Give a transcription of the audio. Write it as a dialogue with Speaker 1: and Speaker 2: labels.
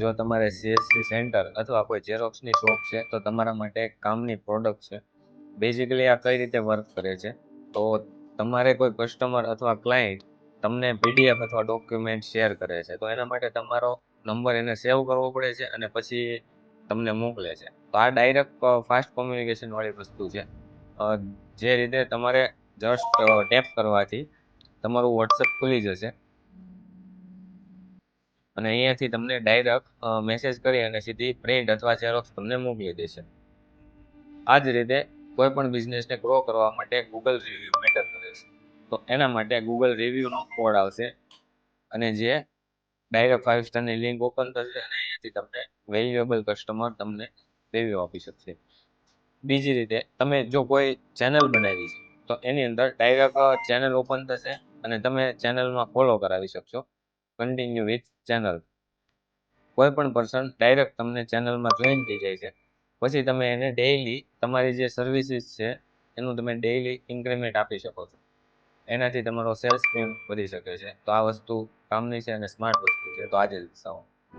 Speaker 1: જો તમારે CSC centre અથવા કોઈ ઝેરોક્સની શોપ છે તો તમારા માટે એક કામની પ્રોડક્ટ છે. બેઝિકલી આ કઈ રીતે વર્ક કરે છે, તો તમારે કોઈ કસ્ટમર અથવા ક્લાયન્ટ તમને પીડીએફ અથવા ડોક્યુમેન્ટ શેર કરે છે, તો એના માટે તમારો નંબર એને સેવ કરવો પડે છે અને પછી તમને મોકલે છે. તો આ ડાયરેક્ટ ફાસ્ટ કોમ્યુનિકેશન વાળી વસ્તુ છે. જે રીતે તમારે જસ્ટ ટેપ કરવાથી તમારું વોટ્સએપ ખુલી જશે અને અહીંયાથી તમને ડાયરેક્ટ મેસેજ કરી અને સીધી પ્રિન્ટ અથવા ઝેરોક્સ તમને મોકલી દેશે. આ જ રીતે કોઈ પણ બિઝનેસને ગ્રો કરવા માટે ગૂગલ રિવ્યુ મેટર કરે છે. તો એના માટે ગૂગલ રિવ્યુનો કોડ આવશે અને જે ડાયરેક્ટ 5 સ્ટારની લિંક ઓપન થશે અને અહીંયાથી તમને વેલ્યુએબલ કસ્ટમર તમને રિવ્યુ આપી શકશે. બીજી રીતે તમે જો કોઈ ચેનલ બનાવી છે તો એની અંદર ડાયરેક્ટ ચેનલ ઓપન થશે અને તમે ચેનલમાં ફોલો કરાવી શકશો. Continue with channel. કોઈ પણ પર્સન ડાયરેક્ટ તમને ચેનલમાં જોઈન થઈ જાય છે. પછી તમે એને ડેઈલી તમારી જે સર્વિસીસ છે એનું તમે ડેઈલી ઇન્ક્રીમેન્ટ આપી શકો છો. એનાથી તમારો સેલ્સ વધી શકે છે. તો આ વસ્તુ કામની છે અને સ્માર્ટ વસ્તુ છે. તો આજે જ વિકસાવો.